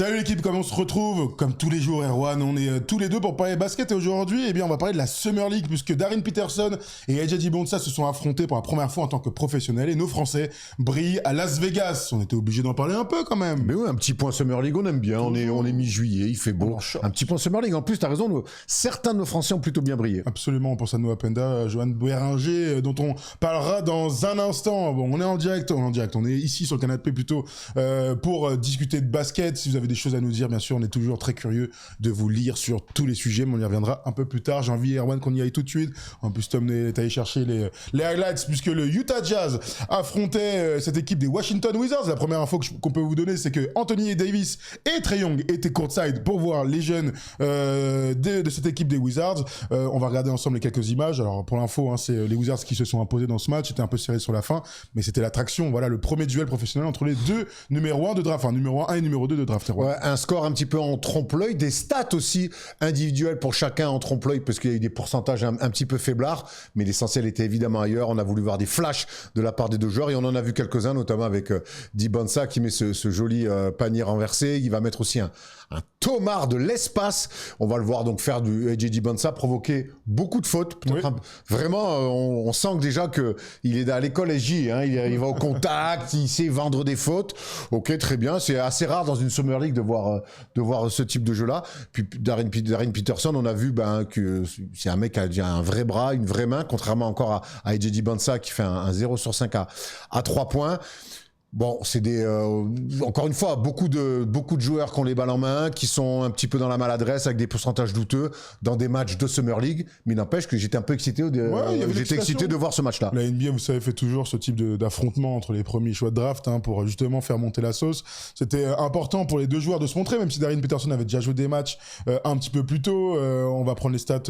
Salut l'équipe, comment on se retrouve? Comme tous les jours, Erwan, on est tous les deux pour parler basket et aujourd'hui, on va parler de la Summer League puisque Darren Peterson et Eddie Bonsa se sont affrontés pour la première fois en tant que professionnels et nos Français brillent à Las Vegas. On était obligé d'en parler un peu quand même. Mais oui, un petit point Summer League, on aime bien, on est mi-juillet, il fait beau. Un petit point Summer League, en plus, t'as raison, certains de nos Français ont plutôt bien brillé. Absolument, on pense à Noah Penda, Johan Bérenger, dont on parlera dans un instant. Bon, on est en direct, on est ici sur le canapé plutôt pour discuter de basket. Si vous avez des choses à nous dire, bien sûr, on est toujours très curieux de vous lire sur tous les sujets, mais on y reviendra un peu plus tard. J'ai envie, Erwan, qu'on y aille tout de suite. En plus, Tom est allé chercher les highlights, puisque le Utah Jazz affrontait cette équipe des Washington Wizards. La première info qu'on peut vous donner, c'est que Anthony Davis et Trae Young étaient courtside pour voir les jeunes de cette équipe des Wizards. On va regarder ensemble les quelques images. Alors, pour l'info, c'est les Wizards qui se sont imposés dans ce match. C'était un peu serré sur la fin, mais c'était l'attraction. Voilà, le premier duel professionnel entre les deux numéro 1 de draft, enfin numéro 1 et numéro 2 de draft. Ouais, un score un petit peu en trompe-l'œil, des stats aussi individuelles pour chacun en trompe-l'œil parce qu'il y a eu des pourcentages un petit peu faiblards, mais l'essentiel était évidemment ailleurs. On a voulu voir des flashs de la part des deux joueurs et on en a vu quelques-uns, notamment avec Dibonsa qui met ce joli panier renversé. Il va mettre aussi un tomard de l'espace. On va le voir donc faire du AJ Dibonsa, provoquer beaucoup de fautes. Oui. Vraiment, on sent que déjà qu'il est à l'école SJ, hein. Il va au contact, il sait vendre des fautes. Ok, très bien. C'est assez rare dans une Summer League de voir ce type de jeu-là. Puis Darren Peterson, on a vu que c'est un mec qui a déjà un vrai bras, une vraie main, contrairement encore à AJ Dibonsa qui fait un 0 sur 5 à 3 points. Bon, c'est encore une fois, beaucoup de joueurs qui ont les balles en main, qui sont un petit peu dans la maladresse avec des pourcentages douteux dans des matchs de Summer League. Mais n'empêche que j'étais un peu excité, j'étais excité de voir ce match-là. La NBA, vous savez, fait toujours ce type d'affrontement entre les premiers choix de draft pour justement faire monter la sauce. C'était important pour les deux joueurs de se montrer, même si Darren Peterson avait déjà joué des matchs un petit peu plus tôt. On va prendre les stats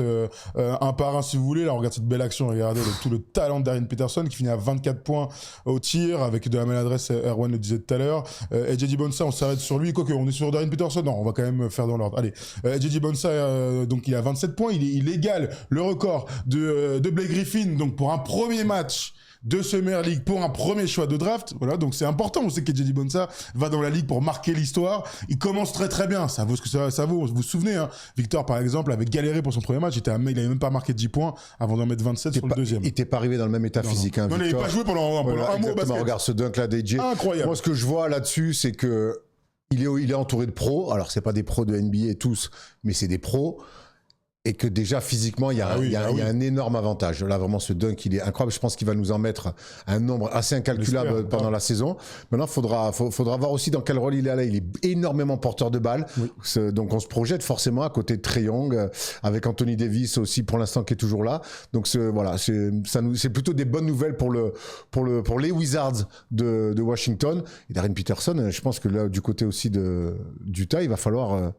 un par un si vous voulez. Là, on regarde cette belle action, regardez tout le talent de Darren Peterson qui finit à 24 points au tir avec de la maladresse. Erwan le disait tout à l'heure. AJ Dibonsa, on s'arrête sur lui. Quoique, on est sur Darren Peterson. Non, on va quand même faire dans l'ordre. Allez, AJ Dibonsa, donc il a 27 points. Il égale le record de Blake Griffin. Donc pour un premier match de Summer League, pour un premier choix de draft. Voilà, donc c'est important. On sait qu'AJ Dibonsa va dans la ligue pour marquer l'histoire. Il commence très très bien. Ça vaut ce que ça vaut. Vous vous souvenez, Victor, par exemple, avait galéré pour son premier match. Il avait même pas marqué 10 points avant d'en mettre 27 sur le deuxième. Il n'était pas arrivé dans le même état physique. Non, Victor. il n'avait pas joué pendant un mois au basket. Regarde ce dunk là d'AJ. Incroyable. Moi, ce que je vois là-dessus, c'est que il est entouré de pros. Alors, c'est pas des pros de NBA tous, mais c'est des pros. Et que déjà physiquement il y a un énorme avantage. Là vraiment ce dunk il est incroyable. Je pense qu'il va nous en mettre un nombre assez incalculable pendant la saison. Maintenant faudra voir aussi dans quel rôle il est là. Il est énormément porteur de balles. Oui. Donc on se projette forcément à côté de Trae Young avec Anthony Davis aussi pour l'instant qui est toujours là. Donc c'est plutôt des bonnes nouvelles pour les Wizards de Washington. Et Darren Peterson, je pense que là du côté aussi d'Utah, il va falloir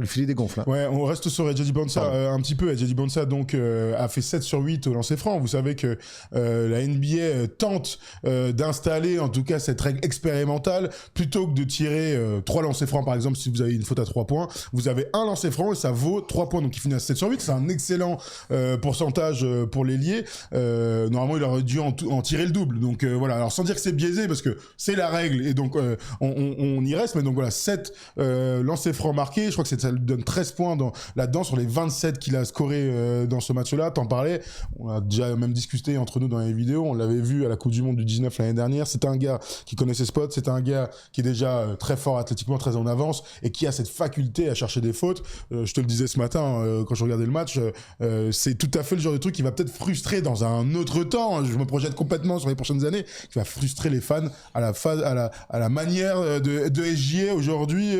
lui filer des gonfles. Hein. Ouais, on reste sur AJ Dibonsa un petit peu. AJ Dibonsa donc a fait 7 sur 8 au lancer franc. Vous savez que la NBA tente d'installer en tout cas cette règle expérimentale plutôt que de tirer 3 lancers francs par exemple si vous avez une faute à 3 points. Vous avez un lancer franc et ça vaut 3 points. Donc il finit à 7 sur 8. C'est un excellent pourcentage pour l'ailier. Normalement il aurait dû en tirer le double. Donc voilà. Alors sans dire que c'est biaisé parce que c'est la règle et donc on y reste. Mais donc voilà 7 lancers francs marqués. Je crois que ça lui donne 13 points là-dedans sur les 27 qu'il a scoré dans ce match-là. T'en parlais, on a déjà même discuté entre nous dans les vidéos, on l'avait vu à la Coupe du Monde du 19 l'année dernière. C'est un gars qui connaît ses spots, c'est un gars qui est déjà très fort athlétiquement, très en avance et qui a cette faculté à chercher des fautes. Je te le disais ce matin quand je regardais le match, c'est tout à fait le genre de truc qui va peut-être frustrer dans un autre temps. Je me projette complètement sur les prochaines années, qui va frustrer les fans à la manière de SGA aujourd'hui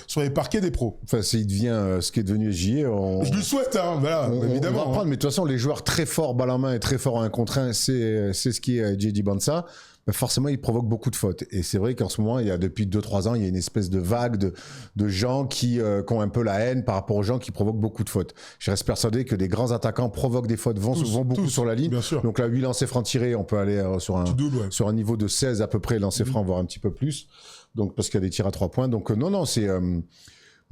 sur les parquets des pros. Enfin, s'il devient ce qui est devenu SGA, je lui souhaite, voilà, évidemment. On va reprendre, mais de toute façon, les joueurs très forts balle en main et très forts en 1 contre 1, c'est ce qui est AJ Dibonsa. Ben forcément, il provoque beaucoup de fautes. Et c'est vrai qu'en ce moment, depuis 2-3 ans, il y a une espèce de vague de gens qui ont un peu la haine par rapport aux gens qui provoquent beaucoup de fautes. Je reste persuadé que les grands attaquants provoquent des fautes, vont beaucoup sur la ligne. Bien sûr. Donc là, 8 lancers francs tirés, on peut aller sur un niveau de 16 à peu près lancers francs, voire un petit peu plus. Donc, parce qu'il y a des tirs à 3 points. Donc non, c'est...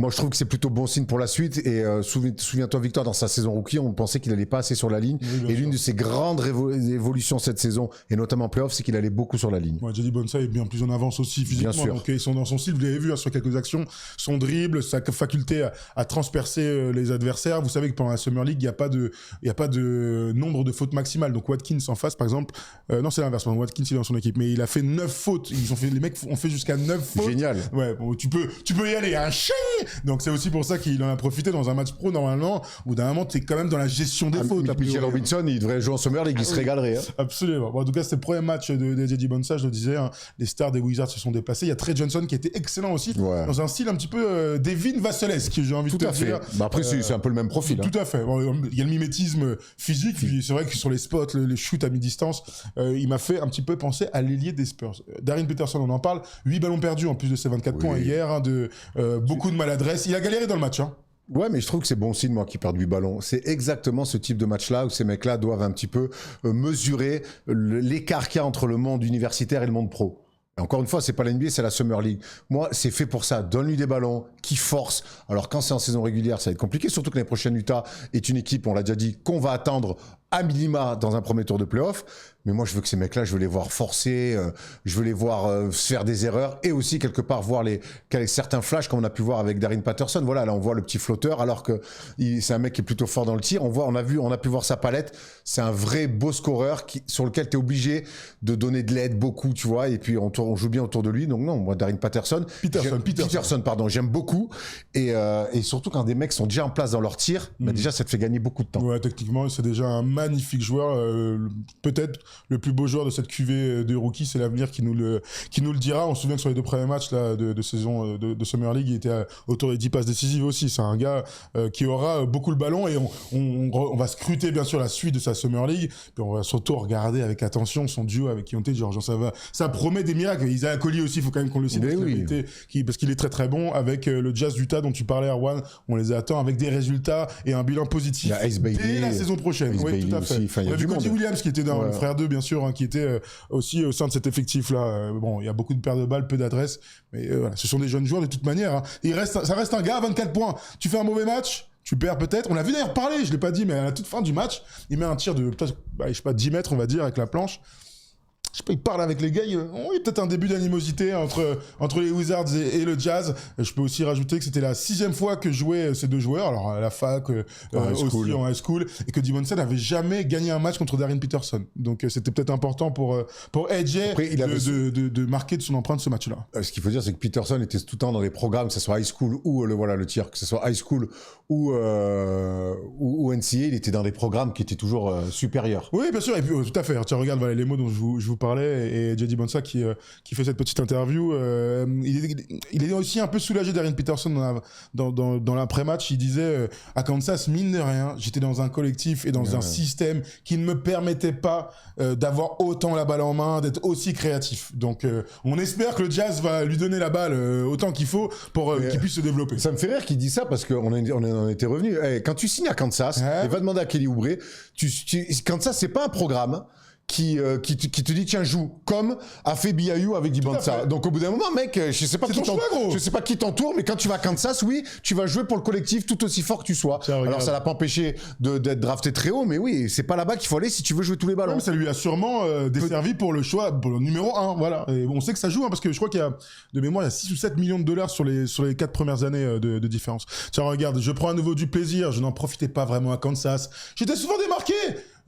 Moi, je trouve que c'est plutôt bon signe pour la suite. Et souviens-toi, Victor, dans sa saison rookie, on pensait qu'il allait pas assez sur la ligne. Oui, et l'une de ses grandes évolutions cette saison, et notamment en playoff, c'est qu'il allait beaucoup sur la ligne. Ouais, Jody Bonsa est bien plus en avance aussi physiquement. Bien sûr. Donc ils sont dans son style. Vous l'avez vu sur quelques actions, son dribble, sa faculté à transpercer les adversaires. Vous savez que pendant la Summer League, il y a pas de nombre de fautes maximales. Donc Watkins en face, par exemple, non, c'est l'inverse. Watkins il est dans son équipe, mais il a fait 9 fautes. Les mecs ont fait jusqu'à 9 fautes. Génial. Ouais, bon, tu peux y aller, un chien. Donc c'est aussi pour ça qu'il en a profité dans un match pro normalement, où d'un moment t'es quand même dans la gestion des fautes. Michael Robinson, il devrait jouer en Summer League, il se régalerait. Hein. Absolument. Bon, en tout cas, c'était le premier match de Jody Bonsa, je le disais. Hein, les stars des Wizards se sont déplacés. Il y a Trey Johnson qui était excellent aussi, dans un style un petit peu Devin Vassellesque, j'ai envie de te dire. Bah après, c'est un peu le même profil. Tout à fait. Bon, il y a le mimétisme physique. C'est vrai que sur les spots, les shoots à mi-distance, il m'a fait un petit peu penser à l'ailier des Spurs. Darren Peterson, on en parle. 8 ballons perdus en plus de ses 24 points hier, hein, beaucoup de maladresse. Il a galéré dans le match. Hein. Ouais, mais je trouve que c'est bon signe, moi, qu'ils perdent 8 ballons. C'est exactement ce type de match-là où ces mecs-là doivent un petit peu mesurer l'écart qu'il y a entre le monde universitaire et le monde pro. Et encore une fois, c'est pas la NBA, c'est la Summer League. Moi, c'est fait pour ça. Donne-lui des ballons, qui force. Alors, quand c'est en saison régulière, ça va être compliqué, surtout que l'année prochaine, Utah est une équipe, on l'a déjà dit, qu'on va attendre à minima dans un premier tour de play-off. Mais moi, je veux que ces mecs-là, je veux les voir forcer, je veux les voir se faire des erreurs et aussi, quelque part, voir certains flashs comme on a pu voir avec Darren Patterson. Voilà, là, on voit le petit flotteur alors que c'est un mec qui est plutôt fort dans le tir. On a pu voir sa palette. C'est un vrai beau scoreur sur lequel tu es obligé de donner de l'aide beaucoup, tu vois. Et puis, on joue bien autour de lui. Donc, non, moi, Darren Peterson, pardon, j'aime beaucoup. Et surtout, quand des mecs sont déjà en place dans leur tir, bah, déjà, ça te fait gagner beaucoup de temps. Ouais, techniquement, c'est déjà un magnifique joueur. Peut-être le plus beau joueur de cette cuvée de rookies, c'est l'avenir qui nous le dira. On se souvient que sur les 2 premiers matchs là, de saison de Summer League, il était autour des 10 passes décisives aussi. C'est un gars qui aura beaucoup le ballon et on va scruter bien sûr la suite de sa Summer League. Puis on va surtout regarder avec attention son duo avec Keyonte George. Ça promet des miracles. Isaiah Collier aussi, il faut quand même qu'on le cite parce qu'il est très très bon avec le Jazz d'Utah dont tu parlais, Erwan. On les attend avec des résultats et un bilan positif. Il y a Ace Bailey, dès la saison prochaine. Oui, tout à fait. Aussi. On a vu Cody Williams qui était dans le frère 2 bien sûr, hein, qui était aussi au sein de cet effectif-là. Bon, il y a beaucoup de pertes de balles, peu d'adresses, mais voilà, ce sont des jeunes joueurs de toute manière. Hein. Ça reste un gars à 24 points. Tu fais un mauvais match, tu perds peut-être. On l'a vu d'ailleurs parler, je l'ai pas dit, mais à la toute fin du match, il met un tir de peut-être, je sais pas, 10 mètres, on va dire, avec la planche. Je sais pas, il parle avec les gars, il y a peut-être un début d'animosité entre les Wizards et le Jazz. Je peux aussi rajouter que c'était la 6e fois que jouaient ces deux joueurs, alors à la fac, aussi en high school, et que Devon n'avait jamais gagné un match contre Darren Peterson. Donc c'était peut-être important pour AJ de marquer de son empreinte ce match-là. Ce qu'il faut dire, c'est que Peterson était tout le temps dans les programmes, que ce soit high school ou le tir, que ce soit high school ou NCAA, il était dans des programmes qui étaient toujours supérieurs. Oui, bien sûr, et puis tout à fait. Tiens, regarde, voilà, les mots dont je vous parlais, et Jody Bonsa qui fait cette petite interview, il est aussi un peu soulagé. Darren Peterson dans l'après-match, il disait à Kansas, mine de rien, j'étais dans un collectif et dans un système qui ne me permettait pas d'avoir autant la balle en main, d'être aussi créatif. Donc on espère que le Jazz va lui donner la balle autant qu'il faut pour qu'il puisse se développer. Ça me fait rire qu'il dise ça parce qu'on en était revenu. Quand tu signes à Kansas, et va demander à Kelly Oubre, Kansas c'est pas un programme qui te dit tiens joue comme a fait BYU avec Dibonsa. Donc au bout d'un moment mec, je sais pas qui t'entoure, mais quand tu vas à Kansas, oui, tu vas jouer pour le collectif tout aussi fort que tu sois. Alors ça l'a pas empêché d'être drafté très haut, mais oui, c'est pas là-bas qu'il faut aller si tu veux jouer tous les ballons. Ouais, ça lui a sûrement desservi pour le choix, pour le numéro 1, voilà. Et on sait que ça joue, hein, parce que je crois qu'il y a, de mémoire, il y a 6 ou 7 millions de dollars sur les 4 premières années de différence. Tiens, regarde, je prends à nouveau du plaisir, je n'en profitais pas vraiment à Kansas. J'étais souvent démarqué.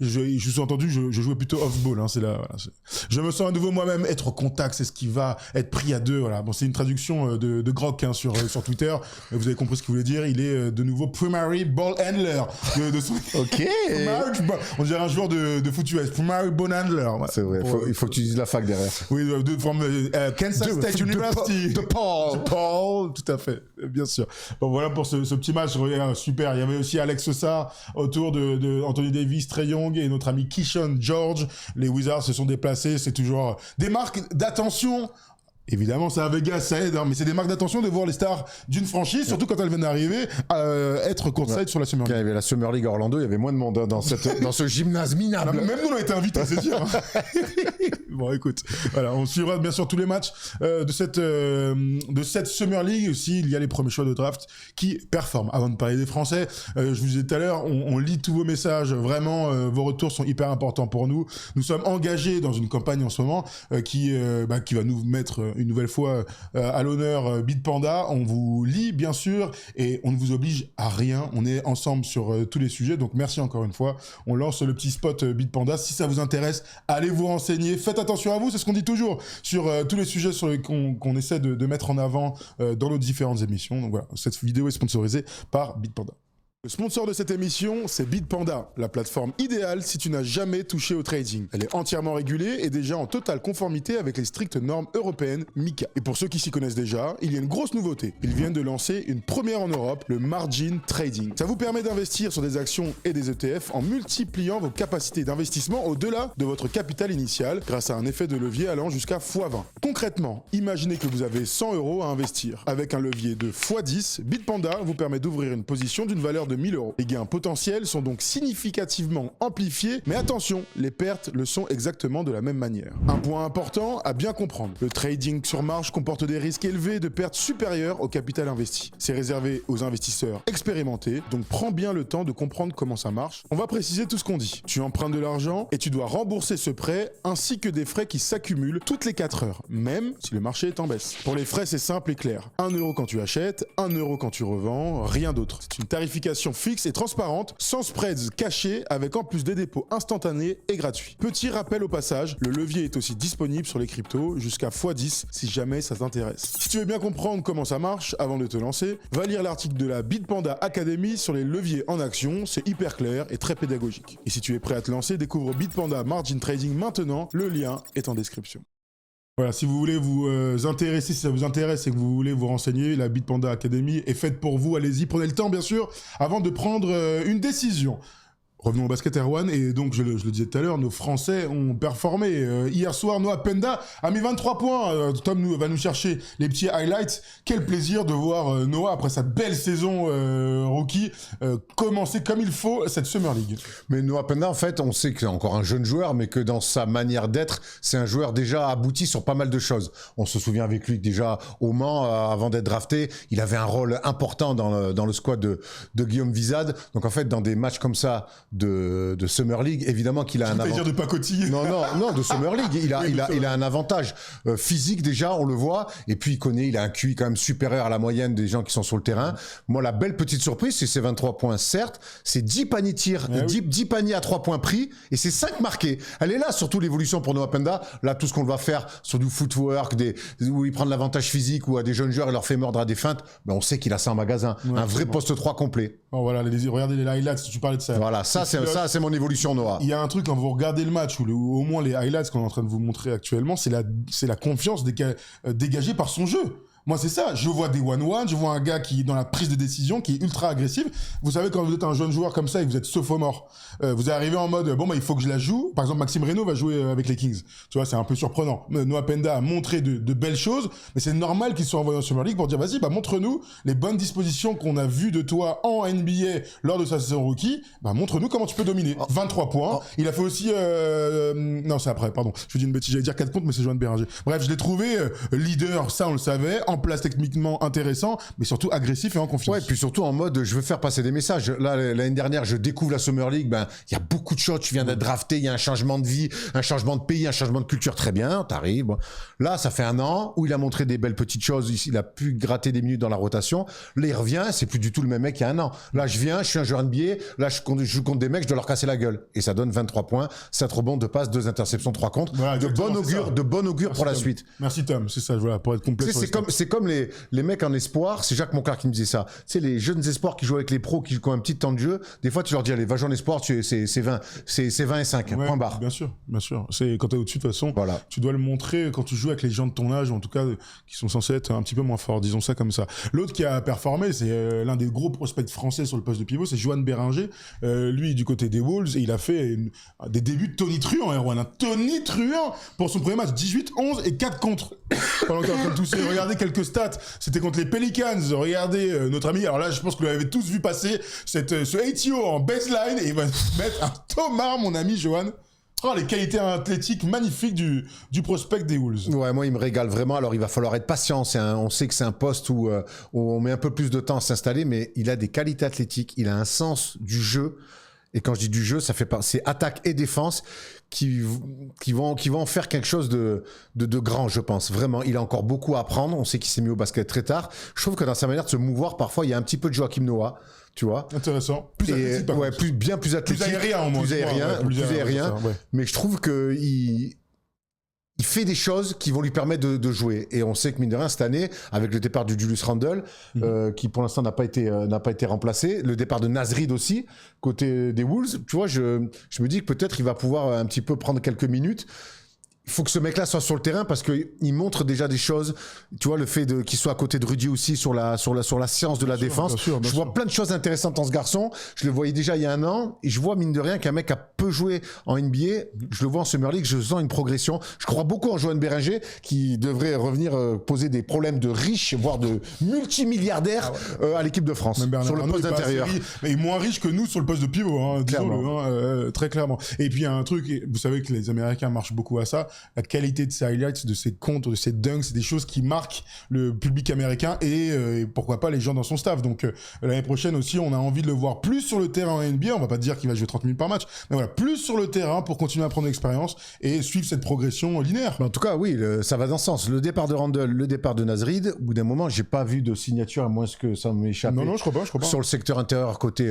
Je sous-entendu, je jouais plutôt off-ball, hein, c'est là, voilà. Je me sens à nouveau moi-même être au contact, c'est ce qui va être pris à deux, voilà. Bon, c'est une traduction de Grok, hein, sur Twitter, mais vous avez compris ce qu'il voulait dire. Il est de nouveau primary ball handler de son... Ok. On dirait un joueur de foot US, primary ball handler. Ouais. C'est vrai, il faut que tu dises la fac derrière. Oui, Kansas State University. De Paul, tout à fait, bien sûr. Bon, voilà pour ce petit match, super. Il y avait aussi Alex Sarr autour de Anthony Davis, Trae Young et notre ami Keyshawn George. Les Wizards se sont déplacés, c'est toujours des marques d'attention Évidemment, ça à Vegas, ça aide, hein, mais c'est des marques d'attention de voir les stars d'une franchise, surtout quand elles viennent d'arriver, être courtside sur la Summer League. Quand il y avait la Summer League à Orlando, il y avait moins de monde dans ce gymnase minable. Même nous, on a été invités, c'est dire. Bon, écoute, voilà, on suivra bien sûr tous les matchs de cette Summer League. Aussi, il y a les premiers choix de draft qui performent. Avant de parler des Français, je vous disais tout à l'heure, on lit tous vos messages. Vraiment, vos retours sont hyper importants pour nous. Nous sommes engagés dans une campagne en ce moment qui va nous mettre une nouvelle fois à l'honneur Bitpanda. On vous lit bien sûr et on ne vous oblige à rien. On est ensemble sur tous les sujets, donc merci encore une fois. On lance le petit spot Bitpanda. Si ça vous intéresse, allez vous renseigner. Faites attention à vous, c'est ce qu'on dit toujours sur tous les sujets sur qu'on essaie de mettre en avant dans nos différentes émissions. Donc voilà, cette vidéo est sponsorisée par Bitpanda. Le sponsor de cette émission, c'est Bitpanda, la plateforme idéale si tu n'as jamais touché au trading. Elle est entièrement régulée et déjà en totale conformité avec les strictes normes européennes MiCA. Et pour ceux qui s'y connaissent déjà, il y a une grosse nouveauté. Ils viennent de lancer une première en Europe, le Margin Trading. Ça vous permet d'investir sur des actions et des ETF en multipliant vos capacités d'investissement au-delà de votre capital initial grâce à un effet de levier allant jusqu'à x20. Concrètement, imaginez que vous avez 100 € à investir. Avec un levier de x10, Bitpanda vous permet d'ouvrir une position d'une valeur de 1000 €. Les gains potentiels sont donc significativement amplifiés, mais attention, les pertes le sont exactement de la même manière. Un point important à bien comprendre, le trading sur marge comporte des risques élevés de pertes supérieures au capital investi. C'est réservé aux investisseurs expérimentés, donc prends bien le temps de comprendre comment ça marche. On va préciser tout ce qu'on dit. Tu empruntes de l'argent et tu dois rembourser ce prêt, ainsi que des frais qui s'accumulent toutes les 4 heures, même si le marché est en baisse. Pour les frais, c'est simple et clair. 1 € quand tu achètes, 1 € quand tu revends, rien d'autre. C'est une tarification fixe et transparente, sans spreads cachés, avec en plus des dépôts instantanés et gratuits. Petit rappel au passage, le levier est aussi disponible sur les cryptos jusqu'à x10 si jamais ça t'intéresse. Si tu veux bien comprendre comment ça marche, avant de te lancer, va lire l'article de la Bitpanda Academy sur les leviers en action, c'est hyper clair et très pédagogique. Et si tu es prêt à te lancer, découvre Bitpanda Margin Trading maintenant, le lien est en description. Voilà, si vous voulez vous intéresser, si ça vous intéresse et que vous voulez vous renseigner, la Bitpanda Academy est faite pour vous. Allez-y, prenez le temps, bien sûr, avant de prendre une décision. Revenons au basket Erwan, et donc je le disais tout à l'heure, nos Français ont performé. Hier soir, Noah Penda a mis 23 points. Tom va nous chercher les petits highlights. Quel plaisir de voir Noah, après sa belle saison rookie, commencer comme il faut cette Summer League. Mais Noah Penda, en fait, on sait que c'est encore un jeune joueur, mais que dans sa manière d'être, c'est un joueur déjà abouti sur pas mal de choses. On se souvient avec lui que déjà au Mans, avant d'être drafté, il avait un rôle important dans le squad de Guillaume Vizade. Donc en fait, dans des matchs comme ça, de Summer League, évidemment qu'il a un avantage. dire de pacotille. Non, de Summer League. Il a un avantage physique déjà, on le voit. Et puis il a un QI quand même supérieur à la moyenne des gens qui sont sur le terrain. Moi, la belle petite surprise, c'est ses 23 points, certes. C'est 10 paniers tirs, 10 paniers à 3 points pris. Et c'est 5 marqués. Elle est là, surtout l'évolution pour Noah Penda. Là, tout ce qu'on va faire sur du footwork, où il prend de l'avantage physique, ou à des jeunes joueurs, il leur fait mordre à des feintes. Ben, on sait qu'il a ça en magasin. Un vrai poste 3 complet. Bon, voilà, regardez les highlights, tu parlais de ça. Voilà, ça c'est mon évolution, Noah. Il y a un truc, quand vous regardez le match, ou au moins les highlights qu'on est en train de vous montrer actuellement, c'est la confiance dégagée par son jeu. Moi, c'est ça. Je vois des one-one, je vois un gars qui est dans la prise de décision, qui est ultra agressif. Vous savez, quand vous êtes un jeune joueur comme ça et que vous êtes sophomore, vous arrivez en mode, bon, bah, il faut que je la joue. Par exemple, Maxime Reynaud va jouer avec les Kings. Tu vois, c'est un peu surprenant. Noah Penda a montré de belles choses, mais c'est normal qu'il soit envoyé en Summer League pour dire, vas-y, bah, montre-nous les bonnes dispositions qu'on a vues de toi en NBA lors de sa saison rookie. Bah, montre-nous comment tu peux dominer. 23 points. Il a fait aussi, non, c'est après, pardon. Je vous dis une bêtise, j'allais dire 4 comptes, mais c'est Joanne Béranger. Bref, je l'ai trouvé leader, ça, on le savait, en place techniquement intéressant, mais surtout agressif et en confiance. Ouais, puis surtout en mode, je veux faire passer des messages. Là, l'année dernière, je découvre la Summer League, ben, il y a beaucoup de choses, tu viens d'être drafté, il y a un changement de vie, un changement de pays, un changement de culture, très bien, t'arrives. Bon. Là, ça fait 1 an où il a montré des belles petites choses, il a pu gratter des minutes dans la rotation. Là, il revient, c'est plus du tout le même mec qu'il y a 1 an. Là, je suis un joueur NBA, là, je joue contre des mecs, je dois leur casser la gueule. Et ça donne 23 points, 7 rebonds, 2 passes, 2 interceptions, 3 contre. Voilà, de bon augure pour la suite. Merci Tom, c'est ça, voilà, pour être complet. c'est comme les mecs en espoir, c'est Jacques Monclar qui me disait ça. Tu sais, les jeunes espoirs qui jouent avec les pros, qui ont un petit temps de jeu, des fois tu leur dis allez, va jouer en espoir, c'est 20 et 5, point barre. Bien sûr. C'est quand t'es au-dessus de toute façon, tu dois le montrer quand tu joues avec les gens de ton âge, ou en tout cas qui sont censés être un petit peu moins forts, disons ça comme ça. L'autre qui a performé, c'est l'un des gros prospects français sur le poste de pivot, c'est Johan Bérenger. Lui du côté des Wolves, et il a fait des débuts de Tony Truant, Erwan. Tony Truant pour son premier match, 18, 11 et 4 contre. Pendant qu'on tous regardez quelques stats, c'était contre les Pelicans. Regardez notre ami, alors là je pense que vous l'avez tous vu passer ce ATO en baseline, et il va mettre un tomard, mon ami Johan. Oh, les qualités athlétiques magnifiques du prospect des Wolves. Ouais, moi il me régale vraiment. Alors il va falloir être patient. On sait que c'est un poste où on met un peu plus de temps à s'installer, mais il a des qualités athlétiques, il a un sens du jeu. Et quand je dis du jeu, c'est attaque et défense qui vont en faire quelque chose de grand, je pense. Vraiment, il a encore beaucoup à apprendre. On sait qu'il s'est mis au basket très tard. Je trouve que dans sa manière de se mouvoir, parfois, il y a un petit peu de Joachim Noah, tu vois. Intéressant. Plus athlétique, bien plus athlétique. Plus aérien, au moins. Plus aérien. Ouais. Mais je trouve que il fait des choses qui vont lui permettre de jouer. Et on sait que, mine de rien, cette année, avec le départ du Julius Randle, qui pour l'instant n'a pas été remplacé, le départ de Naz Reid aussi, côté des Wolves, tu vois, je me dis que peut-être il va pouvoir un petit peu prendre quelques minutes. Il faut que ce mec-là soit sur le terrain parce qu'il montre déjà des choses. Tu vois, le fait qu'il soit à côté de Rudy aussi sur la science de la défense. Je vois plein de choses intéressantes en ce garçon. Je le voyais déjà il y a un an et je vois, mine de rien, qu'un mec a peu joué en NBA. Je le vois en Summer League, je sens une progression. Je crois beaucoup en Johan Bérenger qui devrait revenir poser des problèmes de riches, voire de multimilliardaires à l'équipe de France. Sur le poste d'intérieur. Mais moins riche que nous sur le poste de pivot, hein, clairement. Très clairement. Et puis il y a un truc, vous savez que les Américains marchent beaucoup à ça. La qualité de ses highlights, de ses contres, de ses dunks, c'est des choses qui marquent le public américain et pourquoi pas les gens dans son staff. Donc l'année prochaine aussi, on a envie de le voir plus sur le terrain en NBA. On va pas dire qu'il va jouer 30 minutes par match, mais voilà, plus sur le terrain pour continuer à prendre l'expérience et suivre cette progression linéaire. Mais en tout cas, oui, ça va dans ce sens. Le départ de Randle, le départ de Naz Reid, au bout d'un moment, j'ai pas vu de signature, à moins que ça m'échappe. Non, je crois pas. Sur le secteur intérieur côté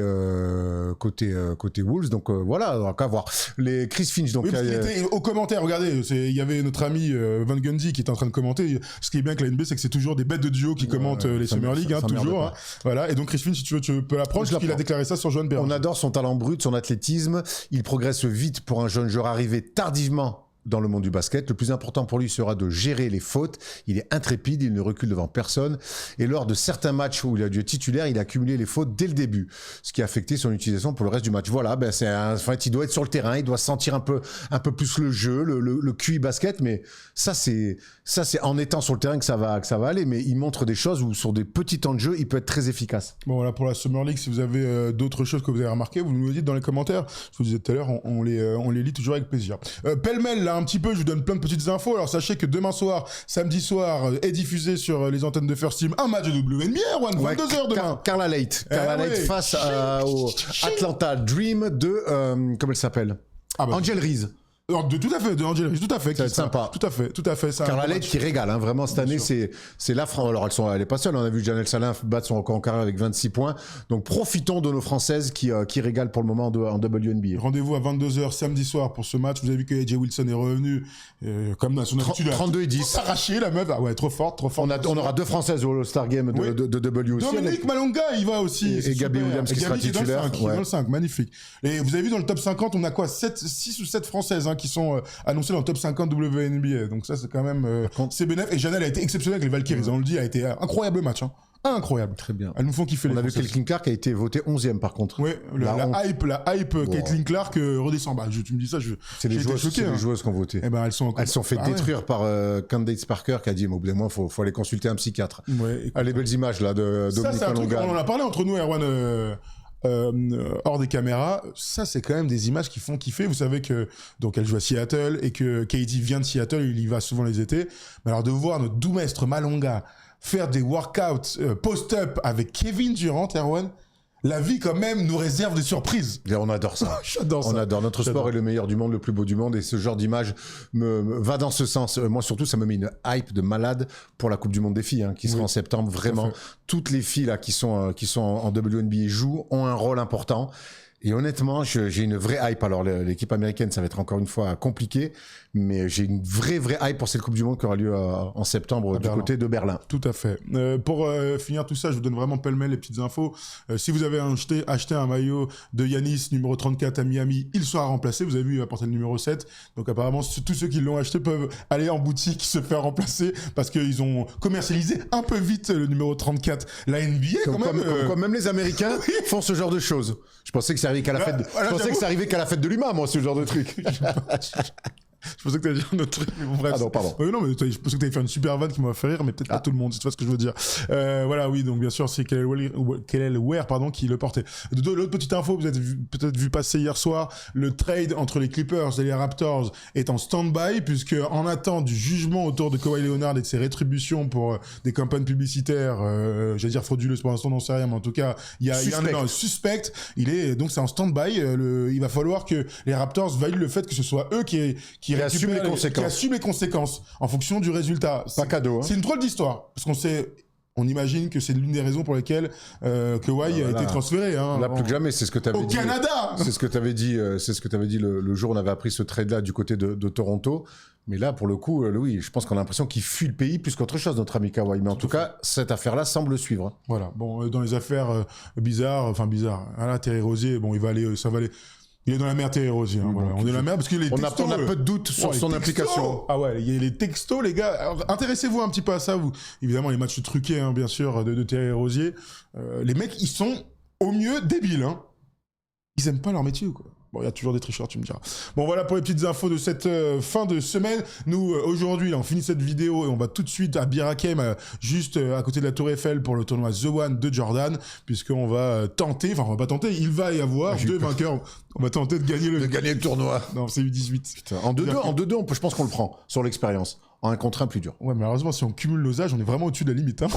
Wolves. Donc voilà, on va qu'à voir. Les Chris Finch, donc. Oui, parce qu'il était au commentaire, regardez, il y avait notre ami Van Gundy qui était en train de commenter. Ce qui est bien avec la NBA, c'est que c'est toujours des bêtes de duo qui commentent les Summer League, toujours. Hein. Voilà. Et donc Chris Finch, si tu veux, tu peux l'apprendre, parce qu'il a déclaré ça sur Johan Bérenger. On adore son talent brut, son athlétisme. Il progresse vite pour un jeune joueur arrivé tardivement dans le monde du basket. Le plus important pour lui sera de gérer les fautes. Il est intrépide, il ne recule devant personne. Et lors de certains matchs où il a dû être titulaire, il a accumulé les fautes dès le début, ce qui a affecté son utilisation pour le reste du match. Voilà, il doit être sur le terrain, il doit sentir un peu plus le jeu, le QI basket, mais ça c'est en étant sur le terrain que ça va aller. Mais il montre des choses où sur des petits temps de jeu, il peut être très efficace. Bon voilà, pour la Summer League, si vous avez d'autres choses que vous avez remarquées, vous nous le dites dans les commentaires. Je vous disais tout à l'heure, on les lit toujours avec plaisir. Pêle-mêle, là, un petit peu, je vous donne plein de petites infos. Alors sachez que demain soir, samedi soir, est diffusé sur les antennes de First Team un match de WNBA, 22h demain. Carla Leight face au Atlanta Dream de comment elle s'appelle, Angel Reese. Tout à fait, de Angel Reese, tout à fait. Ça va être sympa. Tout à fait. Carla Leight qui régale, hein, vraiment cette année, c'est la France. Alors elle est pas seule, on a vu Janelle Salin battre son record en carrière avec 26 points. Donc profitons de nos Françaises qui régalent pour le moment en WNBA. Rendez-vous à 22h samedi soir pour ce match. Vous avez vu que AJ Wilson est revenu comme à son habitude. 32-10. Arraché la meuf. Ah ouais, trop forte. On aura deux Françaises au All-Star Game de W aussi. Dominique Malonga, il va aussi. Et Gabby Williams qui sera titulaire. Dans le 5, magnifique. Et vous avez vu dans le top 50, on a quoi 6 ou 7 Françaises qui sont annoncées dans le top 50 WNBA. Donc ça, c'est quand même c'est bénéf. Et Janelle a été exceptionnelle avec les Valkyries. On le dit, a été incroyable match. Incroyable. Très bien. Elles nous font kiffer. On a vu Caitlin Clark a été votée 11e par contre. Oui, la hype Caitlin Clark redescend. Tu me dis ça, c'est les joueuses qui ont voté. Eh ben, elles sont fait détruire par Candace Parker qui a dit, mais au bout d'un moment, faut aller consulter un psychiatre. Ouais, les belles images là de Dominique Malonga. On en a parlé entre nous, Erwan, hors des caméras. Ça, c'est quand même des images qui font kiffer. Vous savez que donc elle joue à Seattle et que Katie vient de Seattle, il y va souvent les étés. Mais alors de voir notre doux-maître Malonga faire des workouts post-up avec Kevin Durant, Erwan, la vie quand même nous réserve des surprises. Et on adore ça. J'adore ça. On adore. Notre sport est le meilleur du monde, le plus beau du monde, et ce genre d'image va dans ce sens. Moi surtout, ça me met une hype de malade pour la Coupe du Monde des filles qui sera en septembre. Vraiment, toutes les filles là qui sont en WNBA ont un rôle important. Et honnêtement, j'ai une vraie hype. Alors, l'équipe américaine, ça va être encore une fois compliqué, mais j'ai une vraie hype pour cette Coupe du Monde qui aura lieu en septembre du côté de Berlin. Tout à fait. Pour finir tout ça, je vous donne vraiment pêle-mêle les petites infos. Si vous avez acheté un maillot de Giannis numéro 34 à Miami, il sera remplacé. Vous avez vu, il va porter le numéro 7. Donc apparemment, tous ceux qui l'ont acheté peuvent aller en boutique se faire remplacer parce qu'ils ont commercialisé un peu vite le numéro 34. La NBA, comme même les Américains font ce genre de choses. Je pensais que ça arrivait qu'à la fête. Je pensais que ça arrivait qu'à la fête de l'humain, moi, ce genre de truc. Je pensais que t'allais dire un autre truc, mais bon, bref. Ah non, pardon. Non, mais je pensais que t'allais faire une super vanne qui m'a fait rire, mais peut-être pas tout le monde, c'est pas ce que je veux dire. Voilà, oui, donc bien sûr, c'est Kelly Ware, qui le portait. L'autre petite info, vous avez peut-être vu passer hier soir, le trade entre les Clippers et les Raptors est en stand-by, puisque en attente du jugement autour de Kawhi Leonard et de ses rétributions pour des campagnes publicitaires, j'allais dire frauduleuses pour l'instant, on n'en sait rien, mais en tout cas, il y a un suspect, donc c'est en stand-by, il va falloir que les Raptors valident le fait que ce soit eux qui assument les conséquences en fonction du résultat. Pas cadeau. Hein. C'est une drôle d'histoire parce on imagine que c'est l'une des raisons pour lesquelles Kawhi a été transféré. Hein, là, plus que jamais, c'est ce que tu avais dit. Au Canada. C'est ce que tu avais dit. C'est ce que tu avais dit le jour où on avait appris ce trade-là du côté de Toronto. Mais là, pour le coup, oui, je pense qu'on a l'impression qu'il fuit le pays plus qu'autre chose, notre ami Kawhi. Mais en tout cas, cette affaire-là semble suivre. Voilà. Bon, dans les affaires bizarres. Là, Terry Rozier, bon, ça va aller. Il est dans la merde, Terry Rozier. Hein, voilà. On est dans la merde parce que les textos... On a peu de doutes sur son implication. Ah ouais, il y a les textos, les gars. Alors, intéressez-vous un petit peu à ça. Évidemment, les matchs truqués, hein, bien sûr, de Terry Rozier. Les mecs, ils sont au mieux débiles. Hein. Ils aiment pas leur métier ou quoi. Bon, il y a toujours des tricheurs, tu me diras. Bon, voilà pour les petites infos de cette fin de semaine. Nous, aujourd'hui, on finit cette vidéo et on va tout de suite à Bir Hakeim, juste à côté de la Tour Eiffel pour le tournoi The One de Jordan, puisqu'on va il va y avoir deux vainqueurs. On va tenter de gagner le tournoi. Non, c'est U18. Putain, en 2-2, je pense qu'on le prend, sur l'expérience. En 1 contre 1, plus dur. Ouais, malheureusement, si on cumule nos âges, on est vraiment au-dessus de la limite. Hein.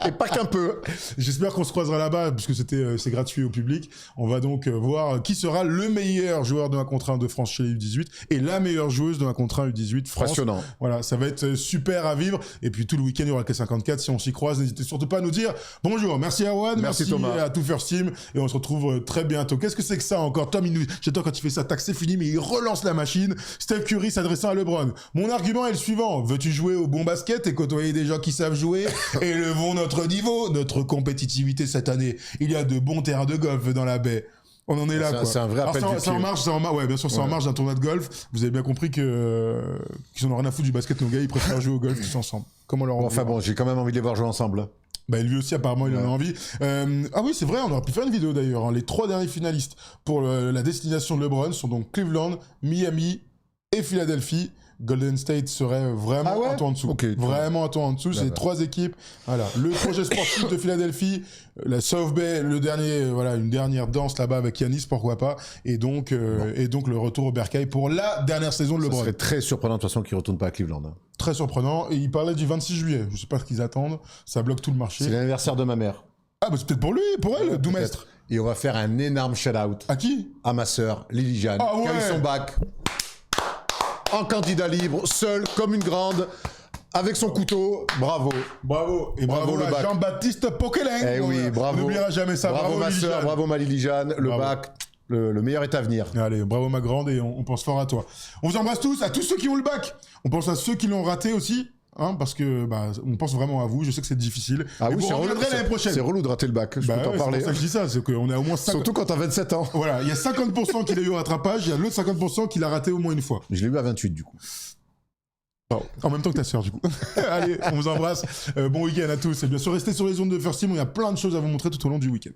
Et pas qu'un peu. J'espère qu'on se croisera là-bas, puisque c'est gratuit au public. On va donc voir qui sera le meilleur joueur de 1 contre 1 de France chez les U18 et la meilleure joueuse de 1 contre 1 U18 France. Passionnant. Voilà, ça va être super à vivre. Et puis tout le week-end, il y aura le K54. Si on s'y croise, n'hésitez surtout pas à nous dire bonjour. Merci Erwan, merci Thomas, à tout First Team. Et on se retrouve très bientôt. Qu'est-ce que c'est que ça encore? Tom, j'attends quand il fait ça, tac, c'est fini, mais il relance la machine. Steph Curry s'adressant à LeBron. Mon argument est le suivant. Veux-tu jouer au bon basket et côtoyer des gens qui savent jouer? Élevons notre niveau, notre compétitivité cette année. Il y a de bons terrains de golf dans la baie. On en est là, quoi. C'est un vrai appel du pied. Ouais, bien sûr, c'est en marge d'un tournoi de golf. Vous avez bien compris qu'ils en ont rien à foutre du basket, nos gars. Ils préfèrent jouer au golf tous ensemble. Comment leur enfin bon, j'ai quand même envie de les voir jouer ensemble. Bah, lui aussi, apparemment, il en a envie. Ah oui, c'est vrai, on aurait pu faire une vidéo d'ailleurs. Hein. Les 3 derniers finalistes pour la destination de LeBron sont donc Cleveland, Miami et Philadelphie. Golden State serait vraiment un tour en dessous. Okay, vraiment un tour en dessous. C'est les 3 équipes. Voilà. Le projet sportif de Philadelphie, la South Bay, une dernière danse là-bas avec Giannis, pourquoi pas. Et donc le retour au Bercail pour la dernière saison de LeBron. Ce serait très surprenant de toute façon qu'il retourne pas à Cleveland. Hein. Très surprenant. Et il parlait du 26 juillet. Je sais pas ce qu'ils attendent. Ça bloque tout le marché. C'est l'anniversaire de ma mère. Ah, bah c'est peut-être pour lui, pour elle, Doumestre. Et on va faire un énorme shout-out. À qui? À ma sœur, Lily Jeanne, qui a eu son bac. En candidat libre, seul, comme une grande, avec son couteau. Bravo. Et bravo le bac. Jean-Baptiste Poquelin. Eh oui, bravo. On n'oubliera jamais ça. Bravo ma sœur, bravo ma Lily Jeanne. Le bac, le meilleur est à venir. Allez, bravo ma grande et on pense fort à toi. On vous embrasse tous, à tous ceux qui ont le bac. On pense à ceux qui l'ont raté aussi. Hein, parce que on pense vraiment à vous. Je sais que c'est difficile. Ah oui, c'est relou. L'année prochaine. C'est relou de rater le bac. Je peux t'en parler. C'est pour ça que je dis ça. C'est qu'on a au moins 50... Surtout quand t'as 27 ans. Voilà, il y a 50% qui l'a eu au rattrapage. Il y a l'autre 50% qui l'a raté au moins une fois. Je l'ai eu à 28 du coup. En même temps que ta sœur, du coup. Allez, on vous embrasse. Bon week-end à tous. Et bien sûr, restez sur les ondes de First Team. Il y a plein de choses à vous montrer tout au long du week-end.